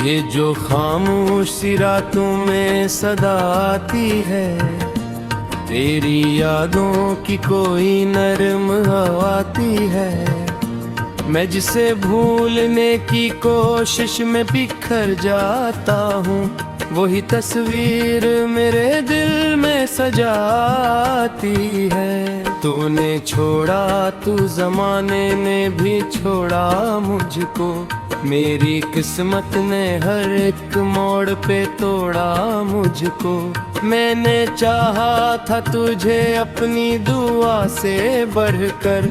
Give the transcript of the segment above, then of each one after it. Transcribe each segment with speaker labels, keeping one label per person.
Speaker 1: ये जो खामोश सी रातों में सदा आती है, तेरी यादों की कोई नरम आती है। मैं जिसे भूलने की कोशिश में बिखर जाता हूँ, वही तस्वीर मेरे दिल में सजाती है। तूने छोड़ा, तू जमाने ने भी छोड़ा मुझको, मेरी किस्मत ने हर एक मोड़ पे तोड़ा मुझको। मैंने चाहा था तुझे अपनी दुआ से बढ़कर,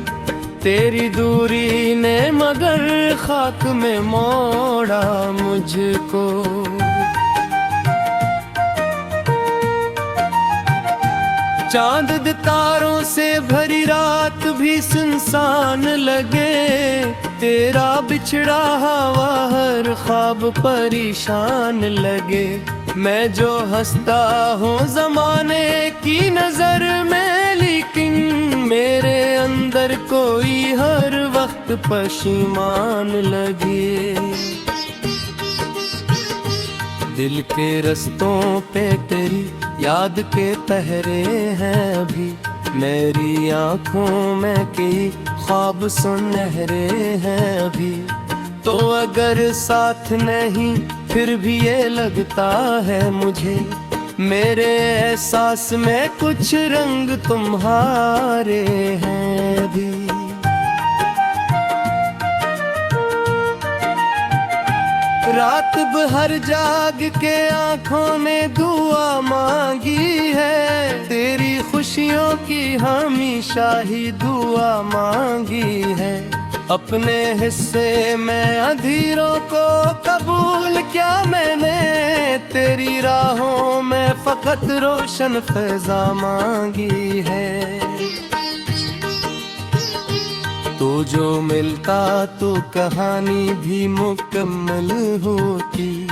Speaker 1: तेरी दूरी ने मगर खाक में मोड़ा मुझको। चांद तारों से भरी रात भी सुनसान लगे, तेरा बिछड़ा हुआ हर ख्वाब परेशान लगे। मैं जो हंसता हूँ जमाने की नजर में, लेकिन मेरे अंदर कोई हर वक्त पशेमान लगे। दिल के रस्तों पे तेरी याद के पहरे हैं अभी, मेरी आंखों में कई ख्वाब सुनहरे हैं अभी। तो अगर साथ नहीं फिर भी ये लगता है मुझे, मेरे एहसास में कुछ रंग तुम्हारे हैं अभी। रात भर जाग के आंखों ने दुआ मांगी है, तेरी खुशियों की हमेशा ही दुआ मांगी है। अपने हिस्से में अंधेरों को कबूल क्या मैंने, तेरी राहों में फकत रोशन फैज़ा मांगी है। तो जो मिलता तो कहानी भी मुकम्मल होती,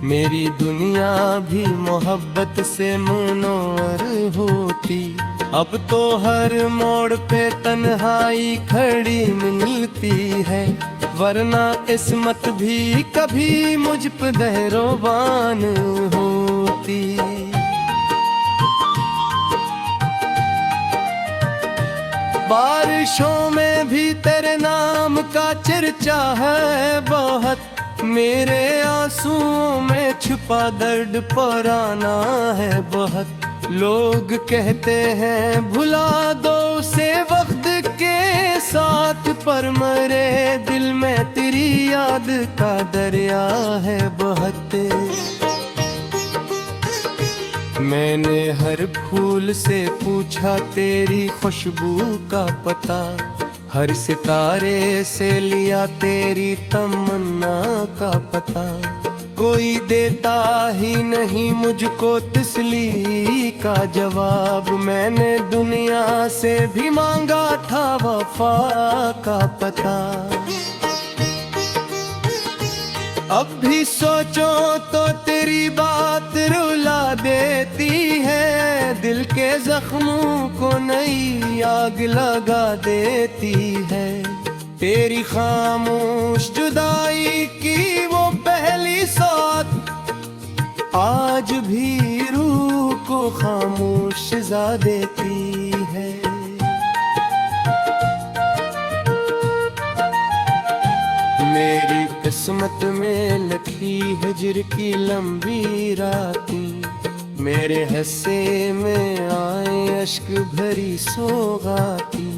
Speaker 1: मेरी दुनिया भी मोहब्बत से मुनव्वर होती। अब तो हर मोड़ पे तन्हाई खड़ी मिलती है, वरना किस्मत भी कभी मुझ पे दहरोबान होती। बारिशों में भी तेरे नाम का चर्चा है बहुत, मेरे आंसुओं में छुपा दर्द पुराना है बहुत। लोग कहते हैं भुला दो उसे वक्त के साथ, पर मेरे दिल में तेरी याद का दरिया है बहते। मैंने हर फूल से पूछा तेरी खुशबू का पता, हर सितारे से लिया तेरी तमन्ना का पता। कोई देता ही नहीं मुझको तसल्ली का जवाब, मैंने दुनिया से भी मांगा था वफा का पता। अब भी सोचो तो तेरी बात रुला देती है, दिल के जख्मों को नई आग लगा देती है। तेरी खामोश जुदाई की वो पहली साथ आज भी रूह को खामोश जा देती है। मेरी किस्मत में लिखी हिजर की लंबी रातें, मेरे हिस्से में आए अश्क भरी सौगाती।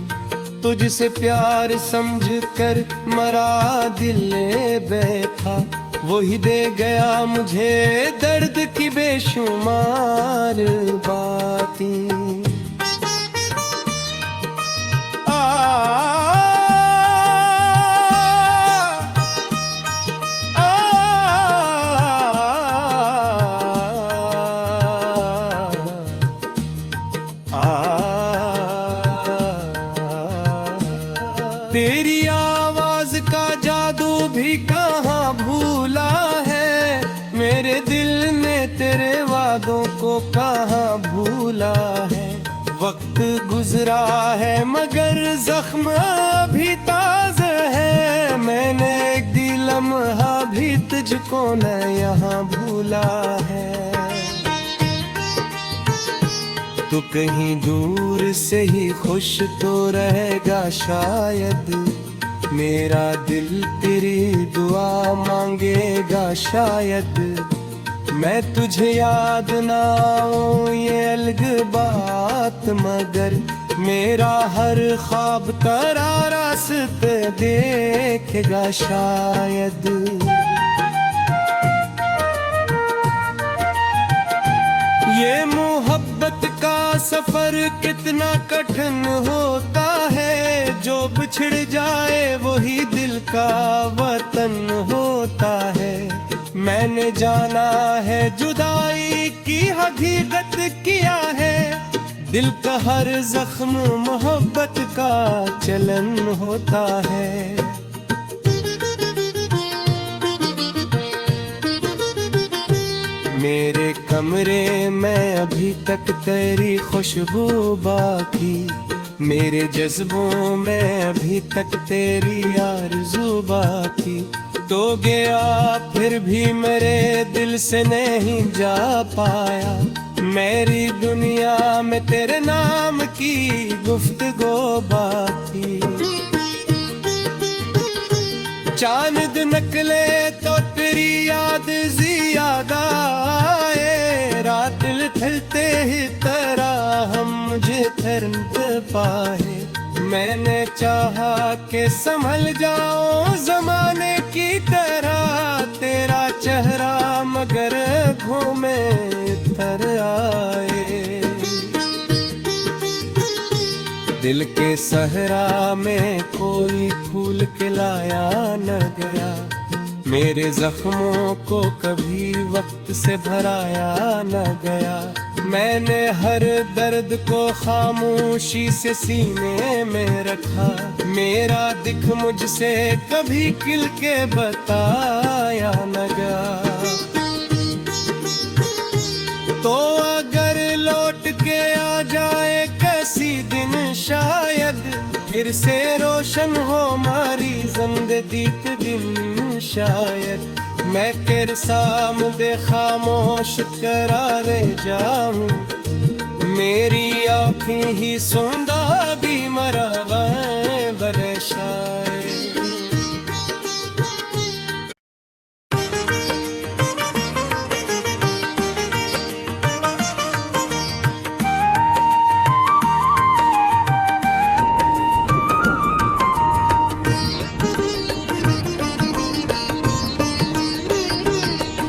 Speaker 1: तुझसे प्यार समझ कर मरा दिल बैठा, वही दे गया मुझे दर्द की बेशुमार बातें। तेरी आवाज का जादू भी कहाँ भूला है, मेरे दिल ने तेरे वादों को कहाँ भूला है। वक्त गुजरा है मगर जख्म अभी ताज़ा है, मैंने एक दिल लम्हा भी तुझको न यहाँ भूला है। तू कहीं दूर से ही खुश तो रहेगा शायद, मेरा दिल तेरी दुआ मांगेगा शायद। मैं तुझे याद ना आऊं ये अलग बात, मगर मेरा हर ख्वाब तेरा रास्ते देखेगा शायद। ये मोहब्बत का सफर कितना कठिन होता है, जो बिछड़ जाए वही दिल का वतन होता है। मैंने जाना है जुदाई की हकीकत किया है, दिल का हर जख्म मोहब्बत का चलन होता है। मेरे कमरे में अभी तक तेरी खुशबू बाकी, मेरे जज्बों में अभी तक तेरी आरज़ू बाकी। तो गया फिर भी मेरे दिल से नहीं जा पाया, मेरी दुनिया में तेरे नाम की गुफ्तगू बाकी। चांद निकले तो तेरी याद ज़्यादा आए, रात ढलते ही तरह हम मुझे ठहरते पाए। मैंने चाहा कि संभल जाओ ज़माने की तरह, तेरा चेहरा मगर घूमे तर आए। दिल के सहरा में कोई फूल खिलाया न गया, मेरे जख्मों को कभी वक्त से भराया न गया। मैंने हर दर्द को खामोशी से सीने में रखा, मेरा दिख मुझसे कभी खिल के बताया न गया। तो अगर लौट के आ जाए किसी दिन शायद, फिर से रोशन हो हमारी जिंदगी के दिन शायद। मैं तेरे सामने खामोश करारे जाऊं, मेरी आँखें ही सुंदा भी मरा बरे शायद।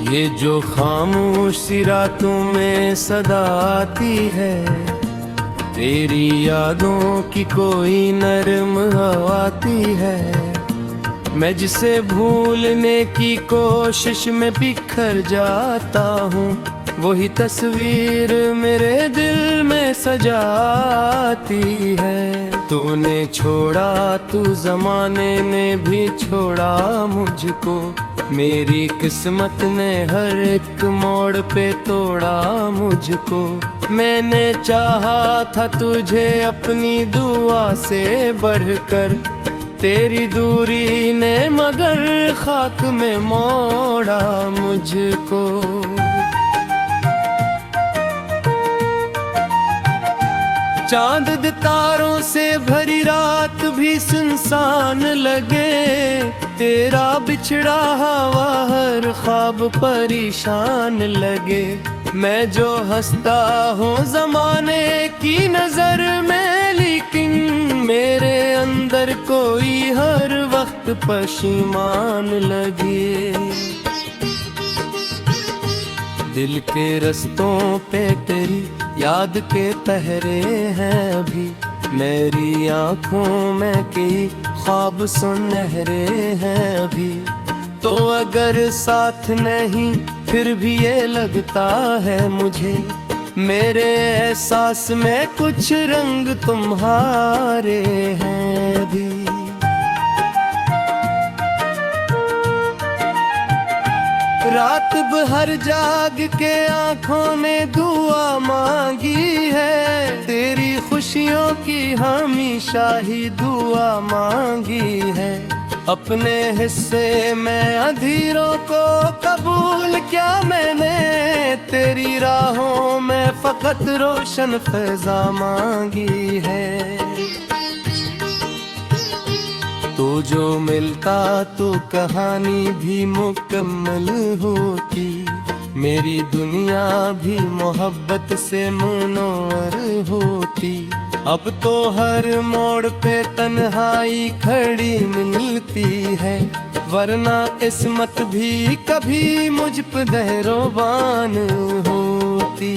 Speaker 1: ये जो खामोशी रातों में सदा आती है, तेरी यादों की कोई नरम हवा आती है। मैं जिसे भूलने की कोशिश में बिखर जाता हूँ, वही तस्वीर मेरे दिल में सजाती है। तूने छोड़ा तू ज़माने ने भी छोड़ा मुझको, मेरी किस्मत ने हर एक मोड़ पे तोड़ा मुझको। मैंने चाहा था तुझे अपनी दुआ से बढ़कर, तेरी दूरी ने मगर खाक में मोड़ा मुझको। चांद तारों से भरी रात भी सुनसान लगे, तेरा बिछड़ा हुआ हर ख्वाब परेशान लगे। मैं जो हंसता हूँ ज़माने की नज़र में, लेकिन मेरे अंदर कोई हर वक्त पशीमान लगे। दिल के रस्तों पे तेरी याद के पहरे हैं अभी, मेरी आँखों में कई ख्वाब सुनहरे हैं अभी। तो अगर साथ नहीं फिर भी ये लगता है मुझे, मेरे एहसास में कुछ रंग तुम्हारे हैं अभी। रात भर जाग के आँखों ने दुआ मांगी है, तेरी खुशियों की हमेशा ही दुआ मांगी है। अपने हिस्से में अधीरों को कबूल क्या मैंने, तेरी राहों में फकत रोशन फैज़ा मांगी है। तो जो मिलता तो कहानी भी मुकम्मल होती, मेरी दुनिया भी मोहब्बत से मुनव्वर होती। अब तो हर मोड़ पे तन्हाई खड़ी मिलती है, वरना किस्मत भी कभी मुझ पे दहरोबान होती।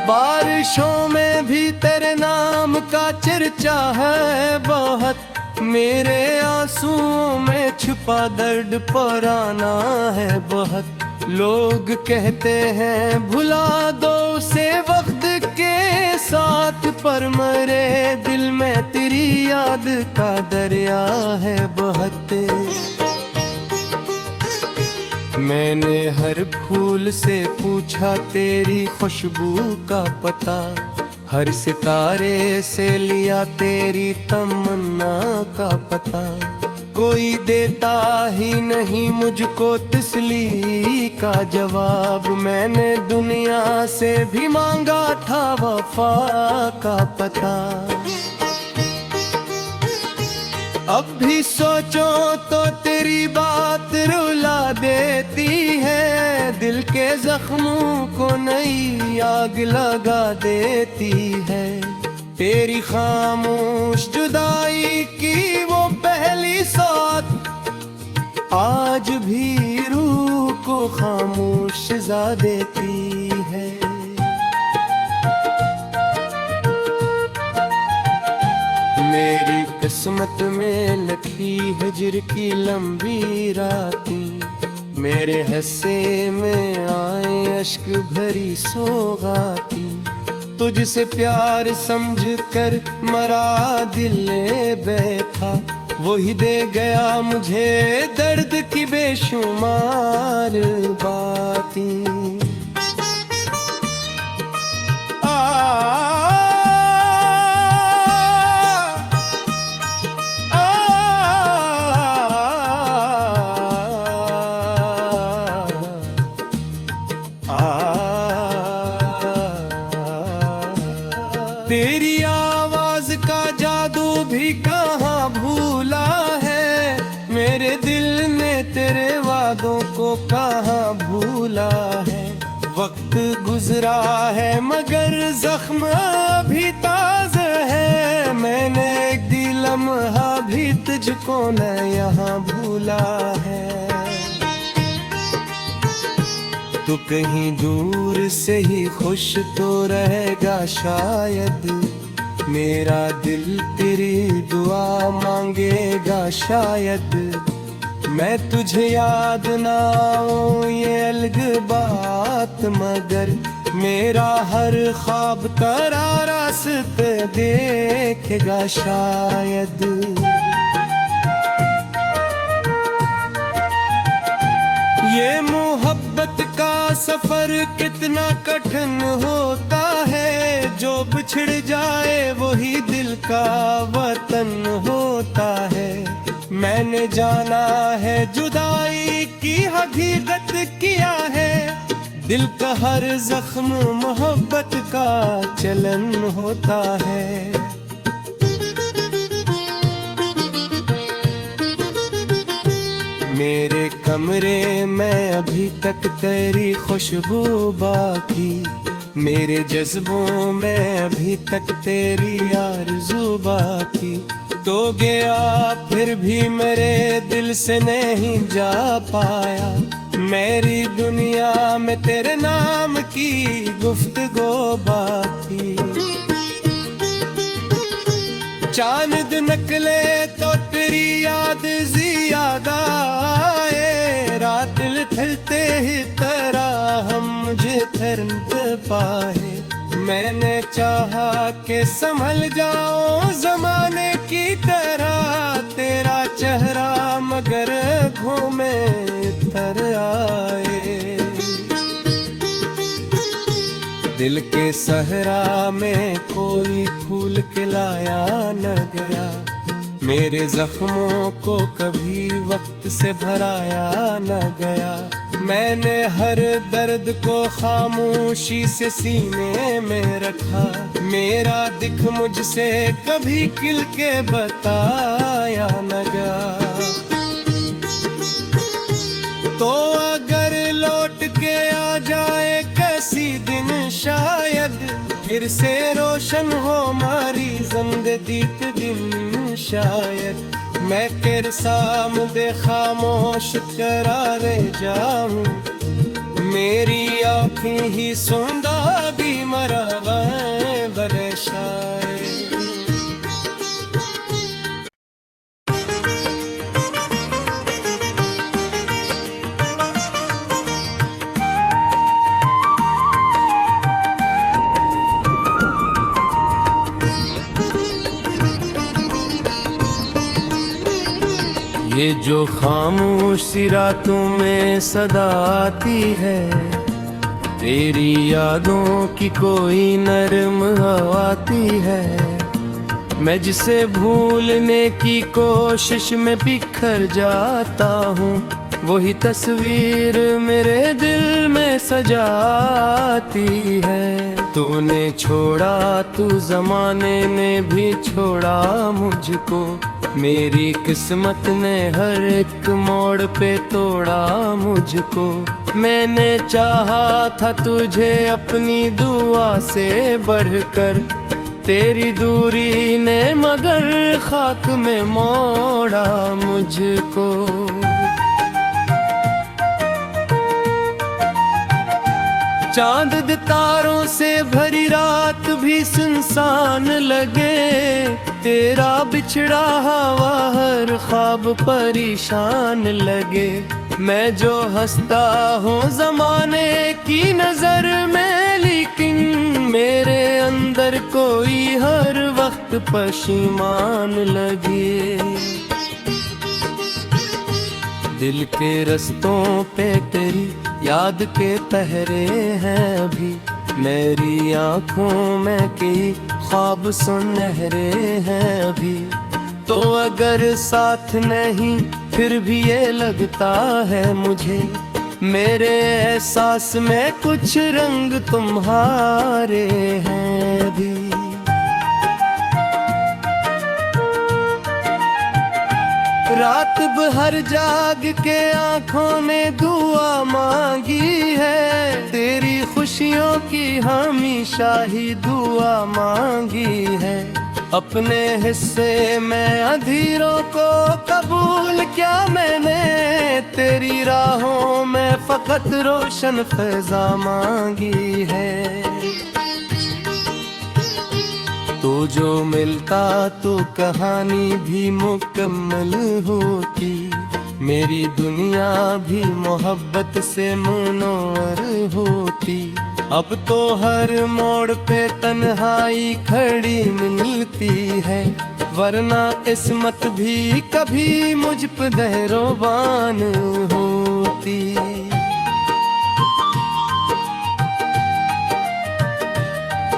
Speaker 1: बारिशों में भी तेरे नाम का चर्चा है बहुत, मेरे आंसुओं में छुपा दर्द पुराना है बहुत। लोग कहते हैं भुला दो उसे वक्त के साथ, पर मेरे दिल में तेरी याद का दरिया है बहते। मैंने हर फूल से पूछा तेरी खुशबू का पता, हर सितारे से लिया तेरी तमन्ना का पता। कोई देता ही नहीं मुझको तसल्ली का जवाब, मैंने दुनिया से भी मांगा था वफा का पता। अब भी सोचो तो तेरी बात रुला देती है, दिल के जख्मों को नई आग लगा देती है। तेरी खामोश जुदाई की वो पहली साथ आज भी रूह को खामोश जा देती है। मेरी किस्मत में लिखी हिज्र की लंबी रातें, मेरे हिस्से में आए अश्क भरी सौगातें। तुझसे प्यार समझ कर मरा दिल बैठा, वही दे गया मुझे दर्द की बेशुमार बातें। तेरी आवाज का जादू भी कहाँ भूला है, मेरे दिल ने तेरे वादों को कहाँ भूला है। वक्त गुजरा है मगर जख्म अभी ताज़ा है, मैंने एक दिल लम्हा भी तुझको न यहाँ भूला है। तू कहीं दूर से ही खुश तो रहेगा शायद, मेरा दिल तेरी दुआ मांगेगा शायद। मैं तुझे याद ना आऊं ये अलग बात, मगर मेरा हर ख्वाब तेरा रास्ते देखेगा शायद। ये मोहब्बत का सफर कितना कठिन होता है, जो बिछड़ जाए वही दिल का वतन होता है। मैंने जाना है जुदाई की हकीकत किया है, दिल का हर जख्म मोहब्बत का चलन होता है। मेरे कमरे में अभी तक तेरी खुशबू बाकी, मेरे जज्बों में अभी तक तेरी आरज़ू बाकी। तो गया फिर भी मेरे दिल से नहीं जा पाया, मेरी दुनिया में तेरे नाम की गुफ्तगू बाकी। चांद निकले तो तेरी याद ज़्यादा आए, रात ढलते ही तरह हम मुझे फिर न पाए। मैंने चाहा कि संभल जाओ जमाने की तरह, तेरा चेहरा मगर घूमे तर आए। दिल के सहरा में कोई फूल खिलाया न गया, मेरे जख्मों को कभी वक्त से भराया न गया। मैंने हर दर्द को खामोशी से सीने में रखा, मेरा दिख मुझसे कभी खिल के बताया न गया। तो अगर लौट के आ जाए किसी दिन शायद, फिर से रोशन हो हमारी जिंदगी के दिन शायद, मैं तेरे सामने खामोश करारे जाऊं, मेरी आँखें ही सुंदा भी मरा बरे शायद। ये जो खामोशी रातों में सदा आती है, तेरी यादों की कोई नरम हवा आती है, मैं जिसे भूलने की कोशिश में बिखर जाता हूँ, वही तस्वीर मेरे दिल में सजाती है। तूने छोड़ा तू जमाने ने भी छोड़ा मुझको, मेरी किस्मत ने हर एक मोड़ पे तोड़ा मुझको। मैंने चाहा था तुझे अपनी दुआ से बढ़कर, तेरी दूरी ने मगर खाक में मोड़ा मुझको। चांद तारों से भरी रात भी सुनसान लगे, तेरा बिछड़ा हुआ हर ख्वाब परेशान लगे। मैं जो हंसता हूँ जमाने की नजर में, लेकिन मेरे अंदर कोई हर वक्त परेशान लगे। दिल के रस्तों पे तेरी याद के पहरे हैं अभी, मेरी आँखों में कई ख्वाब सुनहरे हैं अभी। तो अगर साथ नहीं फिर भी ये लगता है मुझे, मेरे एहसास में कुछ रंग तुम्हारे हैं अभी। रात भर जाग के आँखों ने दुआ मांगी है, तेरी खुशियों की हमेशा ही दुआ मांगी है। अपने हिस्से में अधीरों को कबूल क्या मैंने, तेरी राहों में फकत रोशन फैज़ा मांगी है। तो जो मिलता तो कहानी भी मुकम्मल होती, मेरी दुनिया भी मोहब्बत से मुनव्वर होती। अब तो हर मोड़ पे तन्हाई खड़ी मिलती है, वरना किस्मत भी कभी मुझ पे दहरोबान होती।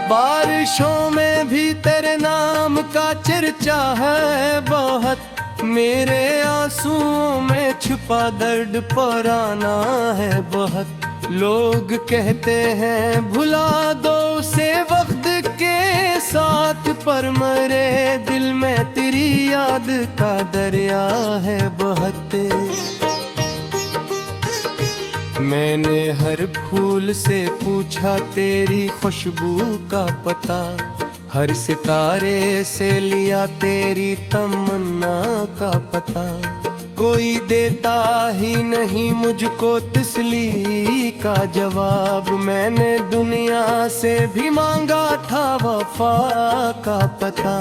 Speaker 1: बारिशों में भी तेरे नाम का चर्चा है बहुत, मेरे आंसुओं में छुपा दर्द पुराना है बहुत। लोग कहते हैं भुला दो उसे वक्त के साथ, पर मेरे दिल में तेरी याद का दरिया है बहते। मैंने हर फूल से पूछा तेरी खुशबू का पता, हर सितारे से लिया तेरी तमन्ना का पता। कोई देता ही नहीं मुझको तसल्ली का जवाब, मैंने दुनिया से भी मांगा था वफा का पता।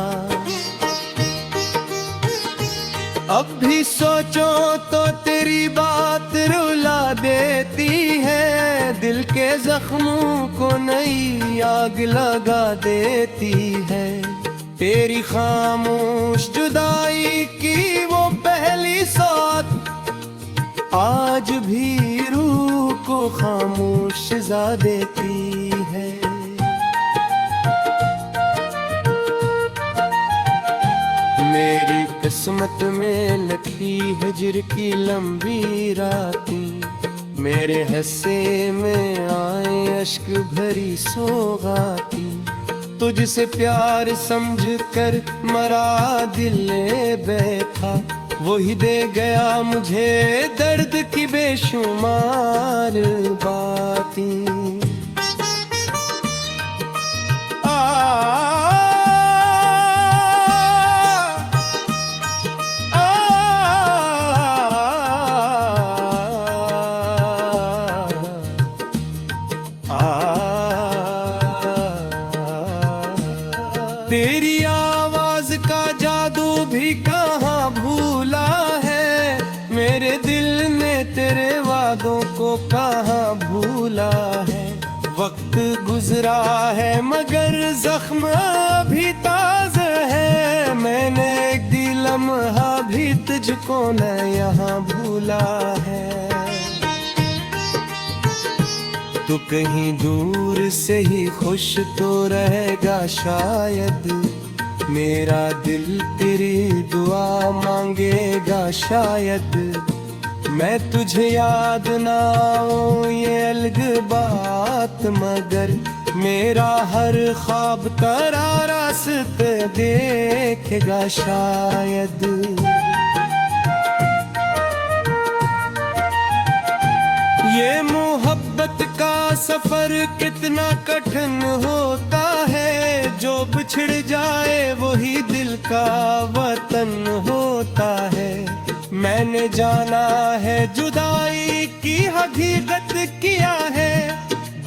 Speaker 1: अब भी सोचो तो तेरी बात रुला देती है, दिल के जख्मों को नई आग लगा देती है। तेरी खामोश जुदाई की वो पहली साथ आज भी रूह को खामोश जा देती है। मेरी किस्मत में लिखी हिजर की लंबी रातें, मेरे हिस्से में आए अश्क भरी सौगाती। तुझसे प्यार समझ कर मरा दिल बैठा, वही दे गया मुझे दर्द की बेशुमार बातें। तेरी आवाज का जादू भी कहाँ भूला है, मेरे दिल ने तेरे वादों को कहाँ भूला है। वक्त गुजरा है मगर जख्म अभी ताज़ा है, मैंने एक दिल लम्हा भी तुझको न यहाँ भूला है। तू कहीं दूर से ही खुश तो रहेगा शायद, मेरा दिल तेरी दुआ मांगेगा शायद। मैं तुझे याद ना आऊं ये अलग बात, मगर मेरा हर ख्वाब तेरा रास्ते देखेगा शायद। ये मोहब्बत का सफर कितना कठिन होता है, जो बिछड़ जाए वही दिल का वतन होता है। मैंने जाना है जुदाई की हकीकत किया है,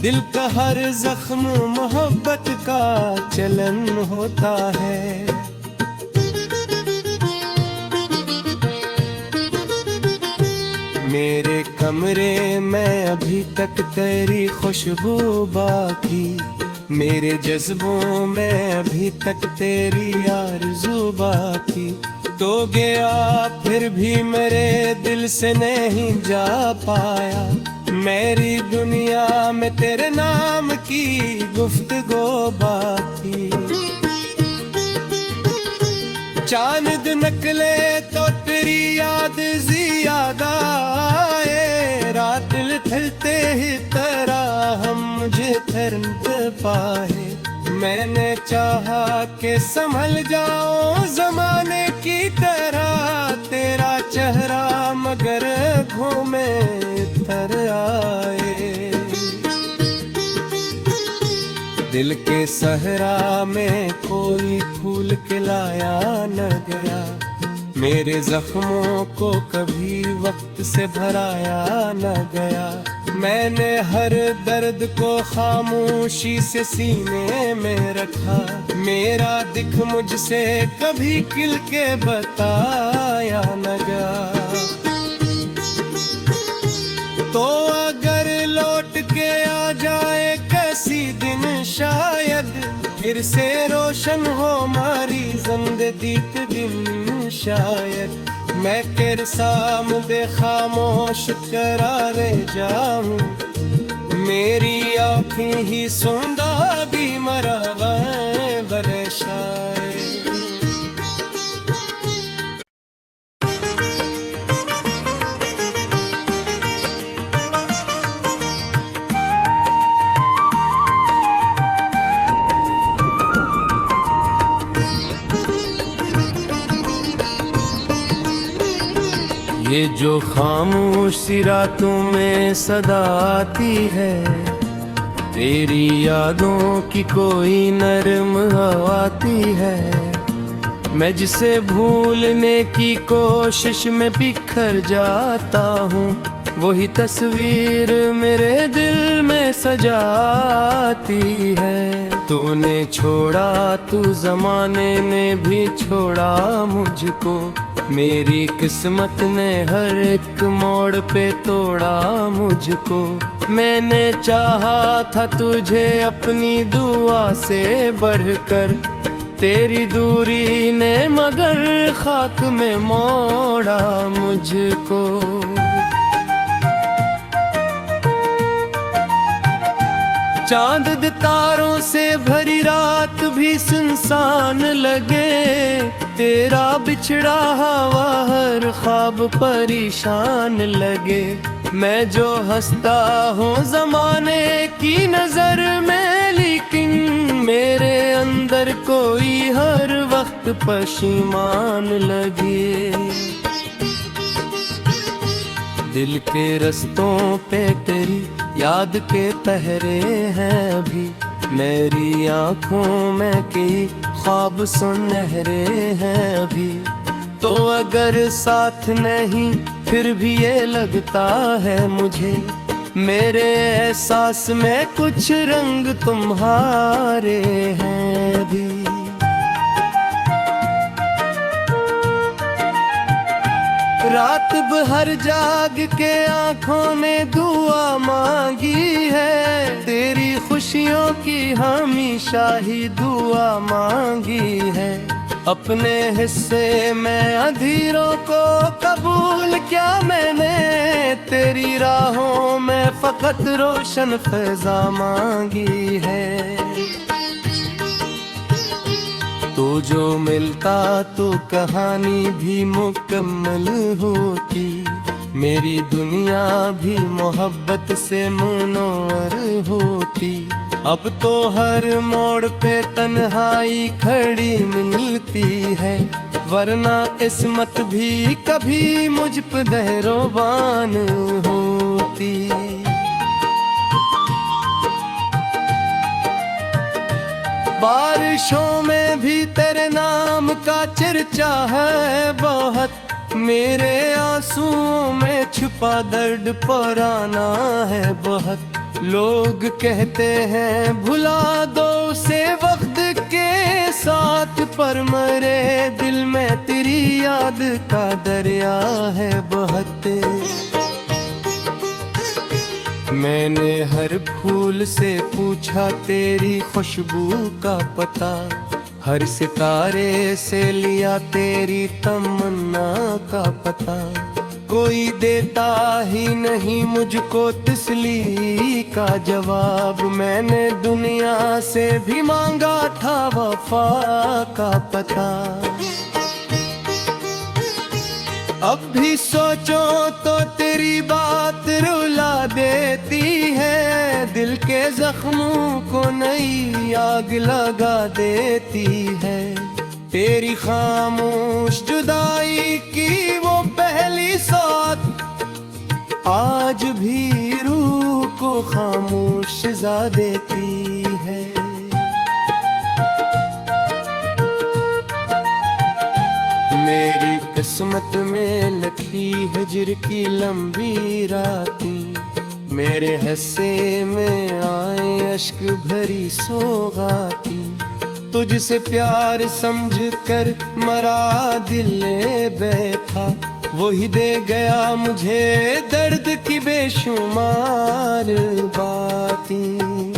Speaker 1: दिल का हर जख्म मोहब्बत का चलन होता है। मेरे कमरे में अभी तक तेरी खुशबू बाकी, मेरे जज्बों में अभी तक तेरी आरज़ू बाकी। तो गया फिर भी मेरे दिल से नहीं जा पाया, मेरी दुनिया में तेरे नाम की गुफ्तगू बाकी। चांद निकले तो तेरी याद ज़्यादा आए, रात ढलते ही तरह हम मुझे ठहरते पाए। मैंने चाहा कि संभल जाओ जमाने की तरह, तेरा चेहरा मगर घूमे तर आए। दिल के सहरा में कोई फूल खिलाया न गया, मेरे जख्मों को कभी वक्त से भराया न गया। मैंने हर दर्द को खामोशी से सीने में रखा, मेरा दिख मुझसे कभी खिल के बताया न गया। तो अगर लौट के आ जाए किसी दिन शायद, फिर से रोशन हो हमारी जिंदगी के दिन शायद। मैं तेरे सामने खामोश करारे जाऊं, मेरी आँखें ही सुंदा भी मरा बरे शायद। ये जो खामोशी रातों में सदा आती है, तेरी यादों की कोई नरम आती है। मैं जिसे भूलने की कोशिश में बिखर जाता हूँ, वही तस्वीर मेरे दिल में सजाती है। तूने छोड़ा तू जमाने ने भी छोड़ा मुझको, मेरी किस्मत ने हर एक मोड़ पे तोड़ा मुझको। मैंने चाहा था तुझे अपनी दुआ से बढ़कर, तेरी दूरी ने मगर खाक में मोड़ा मुझको। चांद तारों से भरी रात भी सुनसान लगे, तेरा बिछड़ा हुआ हर ख्वाब परेशान लगे। मैं जो हंसता हूँ ज़माने की नज़र में, लेकिन मेरे अंदर कोई हर वक्त परेशान लगे। दिल के रस्तों पे तेरी याद के पहरे हैं अभी, मेरी आँखों में कई ख्वाब सुनहरे हैं अभी। तो अगर साथ नहीं फिर भी ये लगता है मुझे, मेरे एहसास में कुछ रंग तुम्हारे हैं अभी। रात भर जाग के आँखों ने दुआ मांगी है, तेरी खुशियों की हमेशा ही दुआ मांगी है। अपने हिस्से में अंधेरों को कबूल क्या मैंने, तेरी राहों में फकत रोशन फ़िज़ा मांगी है। तो जो मिलता तो कहानी भी मुकम्मल होती, मेरी दुनिया भी मोहब्बत से मुनव्वर होती। अब तो हर मोड़ पे तन्हाई खड़ी मिलती है, वरना किस्मत भी कभी मुझ पे दहरोबान होती। बारिशों में भी तेरे नाम का चर्चा है बहुत, मेरे आंसुओं में छुपा दर्द पुराना है बहुत। लोग कहते हैं भुला दो उसे वक्त के साथ, पर मेरे दिल में तेरी याद का दरिया है बहते। मैंने हर फूल से पूछा तेरी खुशबू का पता, हर सितारे से लिया तेरी तमन्ना का पता। कोई देता ही नहीं मुझको तसल्ली का जवाब, मैंने दुनिया से भी मांगा था वफा का पता। अब भी सोचो तो तेरी बात रुला देती है, दिल के जख्मों को नई आग लगा देती है। तेरी खामोश जुदाई की वो पहली साथ आज भी रूह को खामोश जा देती है। मेरी किस्मत में लिखी हिजर की लंबी रातें, मेरे हिस्से में आए अश्क भरी सौगातें। तुझसे प्यार समझ कर मरा दिल बैठा, वही दे गया मुझे दर्द की बेशुमार बातें।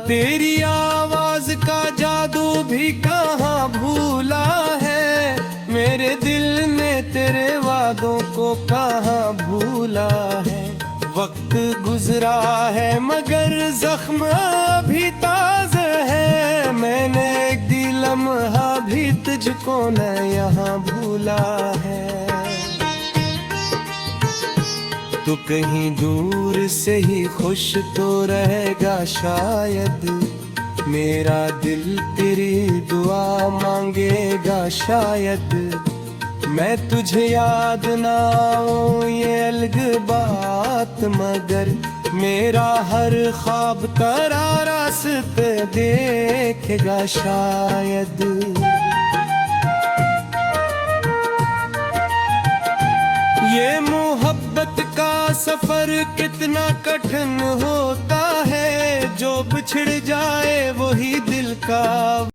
Speaker 1: तेरी आवाज का जादू भी कहाँ भूला है, मेरे दिल ने तेरे वादों को कहाँ भूला है। वक्त गुजरा है मगर जख्म अभी ताज़ा है, मैंने एक दिल लम्हा भी तुझको न यहाँ भूला है। तो कहीं दूर से ही खुश तो रहेगा शायद, मेरा दिल तेरी दुआ मांगेगा शायद। मैं तुझे याद ना आऊं ये अलग बात, मगर मेरा हर ख्वाब तेरा रास्ते देखेगा शायद। ये मोहब्बत का सफर कितना कठिन होता है, जो बिछड़ जाए वही दिल का